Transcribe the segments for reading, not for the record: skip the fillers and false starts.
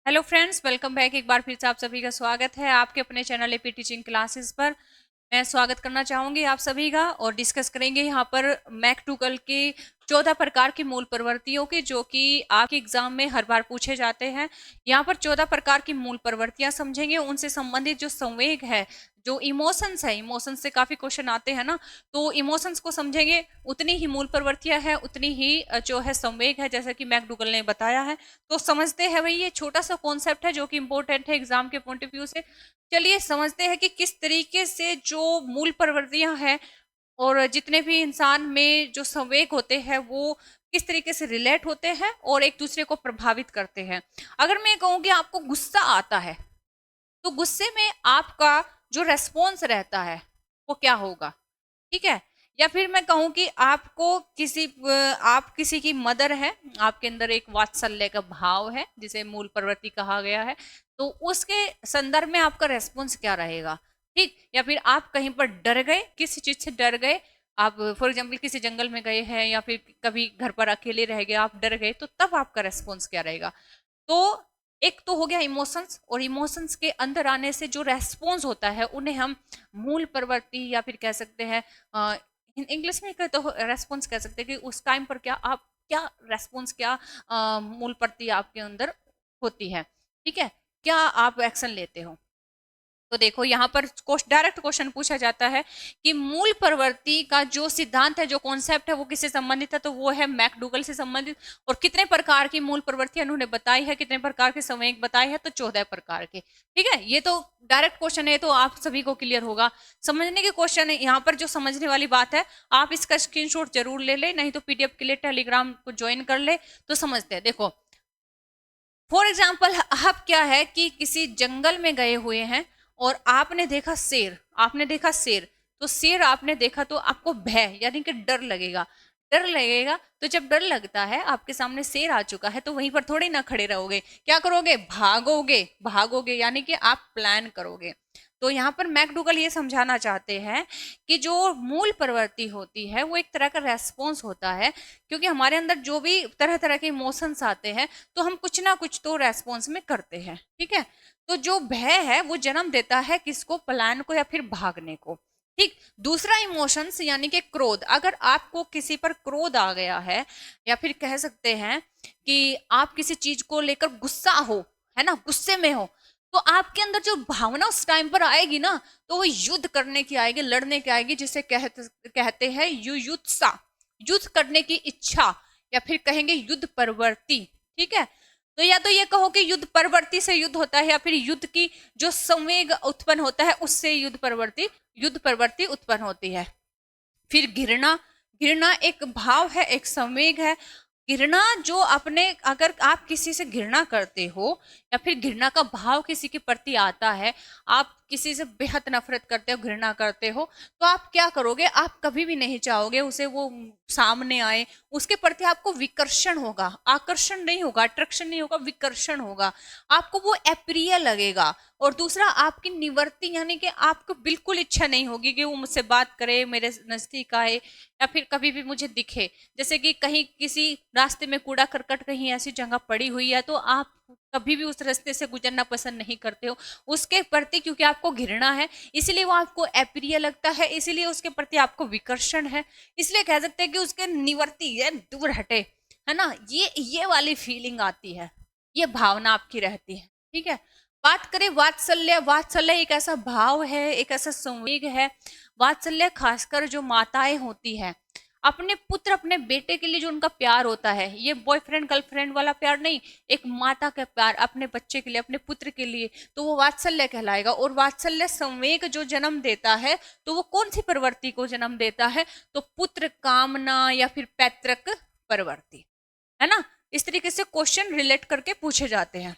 Hello friends, welcome back. एक बार फिर से आप सभी का स्वागत है आपके अपने चैनल एपी टीचिंग क्लासेस पर। मैं स्वागत करना चाहूंगी आप सभी का और डिस्कस करेंगे यहाँ पर मैकडूगल के 14 प्रकार की मूल प्रवृत्तियों के, जो कि आपके एग्जाम में हर बार पूछे जाते हैं। यहाँ पर 14 प्रकार की मूल प्रवृत्तियां समझेंगे, उनसे संबंधित जो संवेग है, जो इमोशंस है, इमोशंस से काफी क्वेश्चन आते हैं ना, तो इमोशंस को समझेंगे। उतनी ही मूल प्रवृत्तियां है, उतनी ही जो है संवेग है, जैसा कि मैकडूगल ने बताया है। तो समझते हैं भाई, ये छोटा सा कॉन्सेप्ट है जो कि इंपॉर्टेंट है एग्जाम के पॉइंट ऑफ व्यू से। चलिए समझते हैं कि किस तरीके से जो मूल प्रवृत्तियां हैं और जितने भी इंसान में जो संवेग होते हैं वो किस तरीके से रिलेट होते हैं और एक दूसरे को प्रभावित करते हैं। अगर मैं कहूँ कि आपको गुस्सा आता है, तो गुस्से में आपका जो रेस्पॉन्स रहता है वो क्या होगा, ठीक है। या फिर मैं कहूं कि आपको आप किसी की मदर है, आपके अंदर एक वात्सल्य का भाव है जिसे मूल प्रवृत्ति कहा गया है, तो उसके संदर्भ में आपका रेस्पॉन्स क्या रहेगा, ठीक। या फिर आप कहीं पर डर गए, किसी चीज से डर गए, आप फॉर एग्जाम्पल किसी जंगल में गए हैं या फिर कभी घर पर अकेले रह गए, आप डर गए, तो तब आपका रेस्पॉन्स क्या रहेगा। तो एक तो हो गया इमोशंस, और इमोशंस के अंदर आने से जो रेस्पॉन्स होता है उन्हें हम मूल प्रवृत्ति या फिर कह सकते हैं, इंग्लिश में कहते हो रेस्पॉन्स कह सकते हैं कि उस टाइम पर क्या रेस्पॉन्स, क्या मूल प्रवृत्ति आपके अंदर होती है, ठीक है, क्या आप एक्शन लेते हो। तो देखो यहाँ पर डायरेक्ट क्वेश्चन पूछा जाता है कि मूल प्रवृत्ति का जो सिद्धांत है, जो कॉन्सेप्ट है, वो किससे संबंधित है, तो वो है मैकडूगल से संबंधित। और कितने प्रकार की मूल प्रवृत्ति उन्होंने बताई है, कितने प्रकार के संवेग बताए हैं, तो 14 प्रकार के, ठीक है। ये तो डायरेक्ट क्वेश्चन है, तो आप सभी को क्लियर होगा। समझने के क्वेश्चन है यहाँ पर, जो समझने वाली बात है, आप इसका स्क्रीनशॉट जरूर ले ले, नहीं तो पीडीएफ के लिए टेलीग्राम को ज्वाइन कर ले, तो समझते हैं। देखो फॉर एग्जाम्पल, अब क्या है कि किसी जंगल में गए हुए हैं और आपने देखा शेर, तो शेर आपने देखा तो आपको भय यानी कि डर लगेगा। डर लगेगा तो जब डर लगता है, आपके सामने शेर आ चुका है, तो वहीं पर थोड़ी ना खड़े रहोगे, क्या करोगे, भागोगे। भागोगे यानी कि आप प्लान करोगे। तो यहाँ पर मैकडूगल ये समझाना चाहते हैं कि जो मूल प्रवृत्ति होती है वो एक तरह का रेस्पॉन्स होता है, क्योंकि हमारे अंदर जो भी तरह तरह के इमोशंस आते हैं, तो हम कुछ ना कुछ तो रेस्पॉन्स में करते हैं, ठीक है। तो जो भय है वो जन्म देता है किसको, प्लान को या फिर भागने को, ठीक। दूसरा इमोशंस यानी कि क्रोध, अगर आपको किसी पर क्रोध आ गया है, या फिर कह सकते हैं कि आप किसी चीज को लेकर गुस्सा हो, है ना, गुस्से में हो, तो आपके अंदर जो भावना उस टाइम पर आएगी ना, तो वो युद्ध करने की आएगी, लड़ने की आएगी, जिसे कहते हैं युयुत्सा, युद्ध करने की इच्छा, या फिर कहेंगे युद्ध प्रवृत्ति, ठीक है। तो या तो ये कहो कि युद्ध प्रवृत्ति से युद्ध होता है, या फिर युद्ध की जो संवेग उत्पन्न होता है उससे युद्ध प्रवृत्ति उत्पन्न होती है। फिर घृणा, घृणा एक भाव है, एक संवेग है। घृणा जो अपने, अगर आप किसी से घृणा करते हो या फिर घृणा का भाव किसी के प्रति आता है, आप किसी से बेहद नफरत करते हो, घृणा करते हो, तो आप क्या करोगे, आप कभी भी नहीं चाहोगे उसे वो सामने आए, उसके प्रति आपको विकर्षण होगा, आकर्षण नहीं होगा, अट्रैक्शन नहीं होगा, विकर्षण होगा, आपको वो अप्रिय लगेगा। और दूसरा, आपकी निवृत्ति यानी कि आपको बिल्कुल इच्छा नहीं होगी कि वो मुझसे बात करे, मेरे नजदीक आए, या फिर कभी भी मुझे दिखे। जैसे कि कहीं किसी रास्ते में कूड़ा करकट कहीं ऐसी जगह पड़ी हुई है, तो आप कभी भी उस रास्ते से गुजरना पसंद नहीं करते हो उसके प्रति, क्योंकि आपको घृणा है, इसलिए वो आपको अप्रिय लगता है, इसीलिए उसके प्रति आपको विकर्षण है, इसलिए कह सकते हैं कि उसके निवर्ती है, दूर हटे, है ना, ये वाली फीलिंग आती है, ये भावना आपकी रहती है, ठीक है। बात करें वात्सल्य, वात्सल्य एक ऐसा भाव है, एक ऐसा संवेग है। वात्सल्य खासकर जो माताएं होती है, अपने पुत्र, अपने बेटे के लिए जो उनका प्यार होता है, ये बॉयफ्रेंड गर्लफ्रेंड वाला प्यार नहीं, एक माता का प्यार अपने बच्चे के लिए, अपने पुत्र के लिए, तो वो वात्सल्य कहलाएगा। और वात्सल्य संवेग जो जन्म देता है, तो वो कौन सी प्रवृत्ति को जन्म देता है, तो पुत्र कामना या फिर पैतृक प्रवृत्ति, है ना। इस तरीके से क्वेश्चन रिलेट करके पूछे जाते हैं।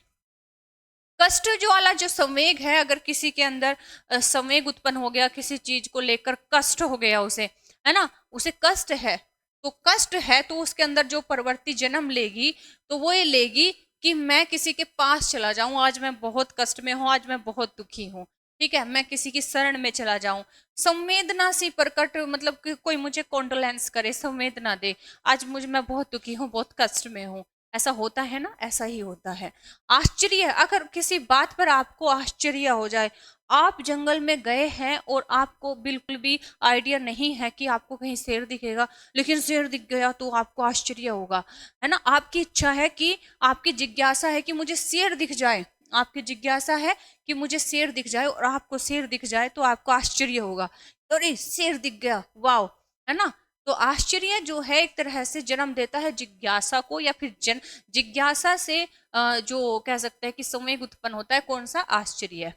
कष्ट जो वाला जो संवेग है, अगर किसी के अंदर संवेग उत्पन्न हो गया, किसी चीज को लेकर कष्ट हो गया उसे, है ना, उसे कष्ट है, तो कष्ट है तो उसके अंदर जो प्रवृत्ति जन्म लेगी, तो वो ये लेगी कि मैं किसी के पास चला जाऊं, आज मैं बहुत कष्ट में हूं, आज मैं बहुत दुखी हूं, ठीक है, मैं किसी की शरण में चला जाऊं। संवेदना सी प्रकट, मतलब कि कोई मुझे कॉन्डोलेंस करे, संवेदना दे, आज मैं बहुत दुखी हूँ, बहुत कष्ट में हूँ, ऐसा होता है ना, ऐसा ही होता है। आश्चर्य, अगर किसी बात पर आपको आश्चर्य हो जाए, आप जंगल में गए हैं और आपको बिल्कुल भी आइडिया नहीं है कि आपको कहीं शेर दिखेगा, लेकिन शेर दिख गया तो आपको आश्चर्य होगा, है ना। आपकी इच्छा है कि, आपकी जिज्ञासा है कि मुझे शेर दिख जाए, आपकी जिज्ञासा है कि मुझे शेर दिख जाए, और आपको शेर दिख जाए तो आपको आश्चर्य होगा, अरे शेर दिख गया, वाओ, है ना। तो आश्चर्य जो है एक तरह से जन्म देता है जिज्ञासा को, या फिर जिज्ञासा से जो कह सकते हैं कि संवेग उत्पन्न होता है, कौन सा, आश्चर्य।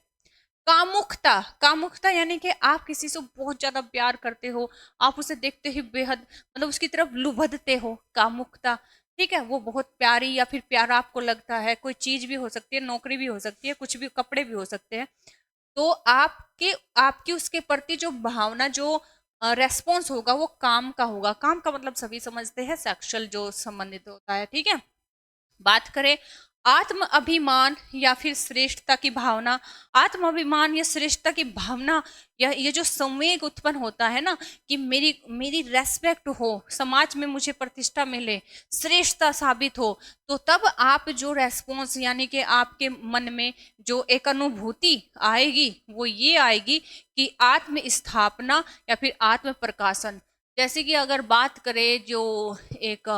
कामुकता, कामुकता यानी कि आप किसी से बहुत ज्यादा प्यार करते हो, आप उसे देखते ही बेहद मतलब उसकी तरफ लुभदते हो, कामुकता, ठीक है। वो बहुत प्यारी या फिर प्यारा आपको लगता है, कोई चीज भी हो सकती है, नौकरी भी हो सकती है, कुछ भी, कपड़े भी हो सकते हैं। तो आपके आपकी उसके प्रति जो भावना, जो रेस्पॉन्स होगा, वो काम का होगा। काम का मतलब सभी समझते हैं, सेक्सुअल जो संबंधित होता है, ठीक है। बात करें आत्म अभिमान या फिर श्रेष्ठता की भावना, आत्म अभिमान या श्रेष्ठता की भावना, या ये जो संवेग उत्पन्न होता है ना, कि मेरी मेरी रेस्पेक्ट हो, समाज में मुझे प्रतिष्ठा मिले, श्रेष्ठता साबित हो, तो तब आप जो रेस्पॉन्स यानी कि आपके मन में जो एक अनुभूति आएगी, वो ये आएगी कि आत्म स्थापना या फिर आत्म प्रकाशन। जैसे कि अगर बात करें जो एक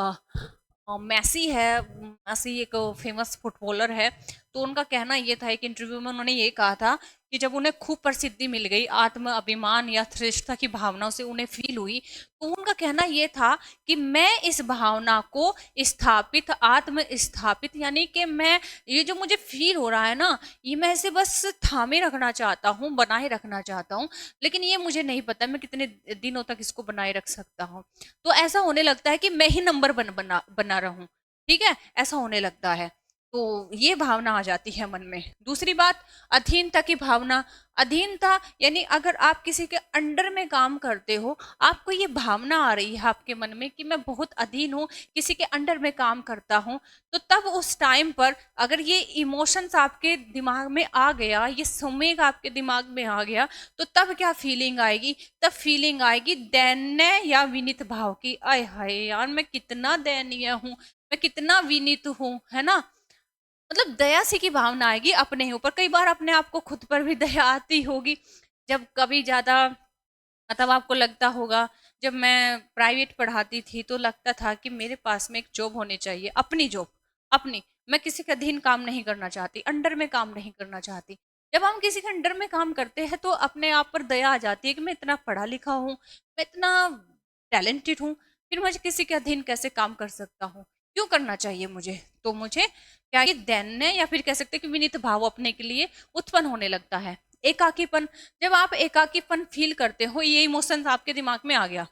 मैसी है, मैसी एक फेमस फुटबॉलर है, तो उनका कहना ये था, एक इंटरव्यू में उन्होंने ये कहा था कि जब उन्हें खूब प्रसिद्धि मिल गई, आत्म अभिमान या श्रेष्ठता की भावनाओं से उन्हें फील हुई, तो उनका कहना ये था कि मैं इस भावना को स्थापित, आत्म स्थापित, यानी कि मैं, ये जो मुझे फील हो रहा है ना, ये मैं इसे बस थामे रखना चाहता हूँ, बनाए रखना चाहता हूँ, लेकिन ये मुझे नहीं पता मैं कितने दिनों तक इसको बनाए रख सकता हूँ। तो ऐसा होने लगता है कि मैं ही नंबर बना रहा हूँ, ठीक है, ऐसा होने लगता है। तो ये भावना आ जाती है मन में। दूसरी बात, अधीनता की भावना। अधीनता यानी अगर आप किसी के अंडर में काम करते हो, आपको ये भावना आ रही है आपके मन में कि मैं बहुत अधीन हूँ, किसी के अंडर में काम करता हूँ, तो तब उस टाइम पर अगर ये इमोशंस आपके दिमाग में आ गया, ये संवेग आपके दिमाग में आ गया, तो तब क्या फीलिंग आएगी, तब फीलिंग आएगी दैन्य या विनीत भाव की। आय हाय यार, मैं कितना दयनीय हूँ, मैं कितना विनीत हूँ, है ना। मतलब दया सी की भावना आएगी अपने ही ऊपर। कई बार अपने आप को खुद पर भी दया आती होगी, जब कभी ज्यादा, मतलब आपको लगता होगा, जब मैं प्राइवेट पढ़ाती थी तो लगता था कि मेरे पास में एक जॉब होनी चाहिए, अपनी जॉब, अपनी, मैं किसी के अधीन काम नहीं करना चाहती, अंडर में काम नहीं करना चाहती। जब हम किसी के अंडर में काम करते हैं तो अपने आप पर दया आ जाती है कि मैं इतना पढ़ा लिखा हूँ, मैं इतना टैलेंटेड हूँ, फिर मैं किसी के अधीन कैसे काम कर सकता हूँ, क्यों करना चाहिए मुझे। तो मुझे क्या, ये दैन्य या फिर कह सकते हैं कि विनीत भाव अपने के लिए उत्पन्न होने लगता है। एकाकीपन, जब आप एकाकीपन फील करते हो, ये इमोशंस आपके दिमाग में आ गया,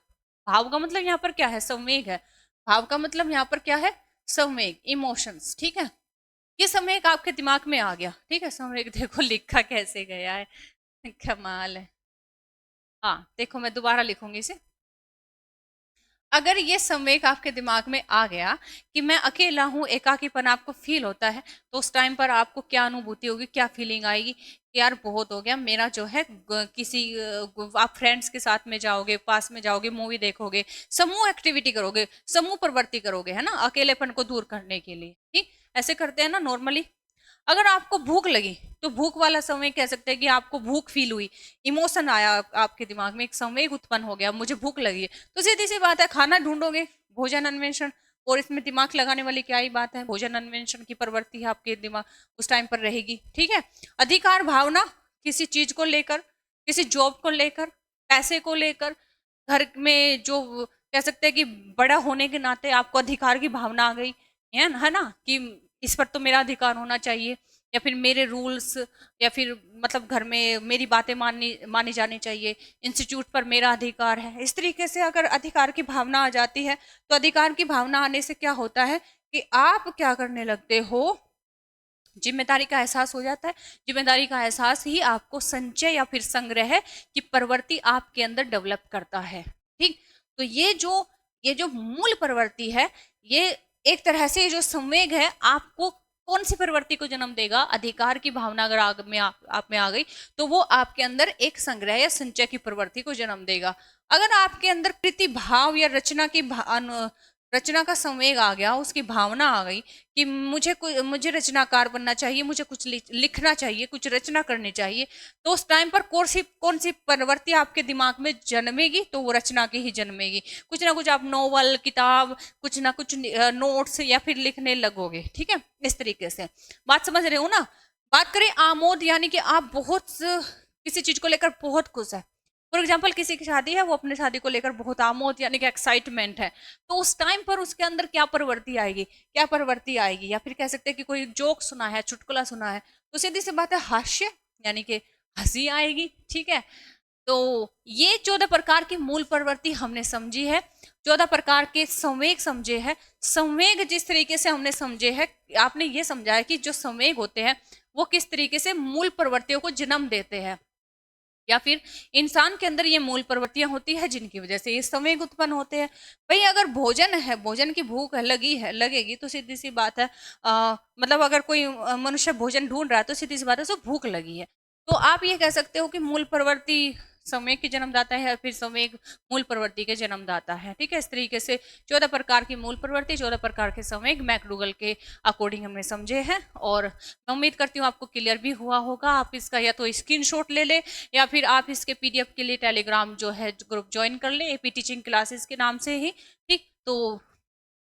भाव का मतलब यहाँ पर क्या है, संवेग है, भाव का मतलब यहाँ पर क्या है, संवेग, इमोशंस, ठीक है। ये संवेग आपके दिमाग में आ गया, ठीक है। संवेग देखो लिखा कैसे गया है, कमाल है। हाँ देखो, मैं दोबारा लिखूंगी इसे। अगर ये संवेग आपके दिमाग में आ गया कि मैं अकेला हूँ, एकाकीपन आपको फील होता है, तो उस टाइम पर आपको क्या अनुभूति होगी, क्या फीलिंग आएगी कि यार बहुत हो गया मेरा जो है, आप फ्रेंड्स के साथ में जाओगे, पास में जाओगे, मूवी देखोगे, समूह एक्टिविटी करोगे, समूह प्रवृत्ति करोगे, है ना, अकेलेपन को दूर करने के लिए, ठीक, ऐसे करते हैं ना नॉर्मली। अगर आपको भूख लगी, तो भूख वाला समय कह सकते हैं कि आपको भूख फील हुई, इमोशन आया, आपके दिमाग में एक संवेग उत्पन्न हो गया, मुझे भूख लगी है, तो सीधी सी बात है, खाना ढूंढोगे, भोजन अन्वेषण। और इसमें दिमाग लगाने वाली क्या ही बात है, भोजन अन्वेषण की प्रवृत्ति है आपके दिमाग उस टाइम पर रहेगी, ठीक है। अधिकार भावना, किसी चीज को लेकर, किसी जॉब को लेकर, पैसे को लेकर, घर में जो कह सकते हैं कि बड़ा होने के नाते आपको अधिकार की भावना आ गई है ना, कि इस पर तो मेरा अधिकार होना चाहिए, या फिर मेरे रूल्स, या फिर मतलब घर में मेरी बातें माननी मानी जानी चाहिए, इंस्टीट्यूट पर मेरा अधिकार है। इस तरीके से अगर अधिकार की भावना आ जाती है, तो अधिकार की भावना आने से क्या होता है कि आप क्या करने लगते हो, जिम्मेदारी का एहसास हो जाता है। जिम्मेदारी का एहसास ही आपको संचय या फिर संग्रह की प्रवृत्ति आपके अंदर डेवलप करता है, ठीक। तो ये जो मूल प्रवृत्ति है, ये एक तरह से जो संवेग है, आपको कौन सी प्रवृत्ति को जन्म देगा, अधिकार की भावना अगर आप में आ गई, तो वो आपके अंदर एक संग्रह या संचय की प्रवृत्ति को जन्म देगा। अगर आपके अंदर कृति भाव या रचना की रचना का संवेग आ गया, उसकी भावना आ गई कि मुझे रचनाकार बनना चाहिए, मुझे कुछ लिखना चाहिए, कुछ रचना करनी चाहिए। तो उस टाइम पर कौन सी प्रवृत्ति आपके दिमाग में जन्मेगी, तो वो रचना की ही जन्मेगी। कुछ ना कुछ आप नॉवल, किताब, कुछ ना कुछ नोट्स या फिर लिखने लगोगे। ठीक है, इस तरीके से बात समझ रहे हो ना। बात करें आमोद, यानी कि आप किसी चीज को लेकर बहुत खुश है। फॉर एग्जाम्पल किसी की शादी है, वो अपने शादी को लेकर बहुत आमोद यानी कि एक्साइटमेंट है। तो उस टाइम पर उसके अंदर क्या प्रवृत्ति आएगी, क्या प्रवृत्ति आएगी, या फिर कह सकते हैं कि कोई जोक सुना है, चुटकुला सुना है, तो सीधी सी बात है हास्य, यानी कि हंसी आएगी। ठीक है, तो ये 14 प्रकार की मूल प्रवृत्ति हमने समझी है, 14 प्रकार के संवेग समझे हैं। संवेग जिस तरीके से हमने समझे हैं, आपने ये समझा है कि जो संवेग होते हैं वो किस तरीके से मूल प्रवृत्तियों को जन्म देते हैं, या फिर इंसान के अंदर ये मूल प्रवृत्तियां होती है जिनकी वजह से ये संवेग उत्पन्न होते हैं। भाई अगर भोजन है, भोजन की भूख लगेगी, तो सीधी सी बात है, मतलब अगर कोई मनुष्य भोजन ढूंढ रहा है, तो सीधी सी बात है उसको भूख लगी है। तो आप ये कह सकते हो कि मूल प्रवृत्ति संवेग के जन्मदाता है, या फिर संवेग मूल प्रवृत्ति के जन्मदाता है। ठीक है, इस तरीके से 14 प्रकार की मूल प्रवृत्ति, 14 प्रकार के संवेग मैकडूगल के अकॉर्डिंग हमने समझे हैं। और मैं उम्मीद करती हूँ आपको क्लियर भी हुआ होगा। आप इसका या तो स्क्रीनशॉट ले ले, या फिर आप इसके पीडीएफ के लिए टेलीग्राम जो है ग्रुप ज्वाइन कर ले, एपी टीचिंग क्लासेस के नाम से ही। ठीक, तो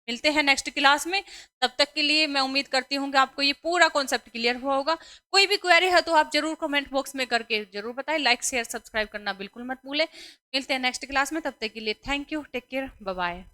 मिलते हैं नेक्स्ट क्लास में। तब तक के लिए मैं उम्मीद करती हूँ कि आपको ये पूरा कॉन्सेप्ट क्लियर हुआ होगा। कोई भी क्वेरी है तो आप जरूर कमेंट बॉक्स में करके जरूर बताएं। लाइक शेयर सब्सक्राइब करना बिल्कुल मत भूलें। मिलते हैं नेक्स्ट क्लास में, तब तक के लिए thank you, take care, bye bye.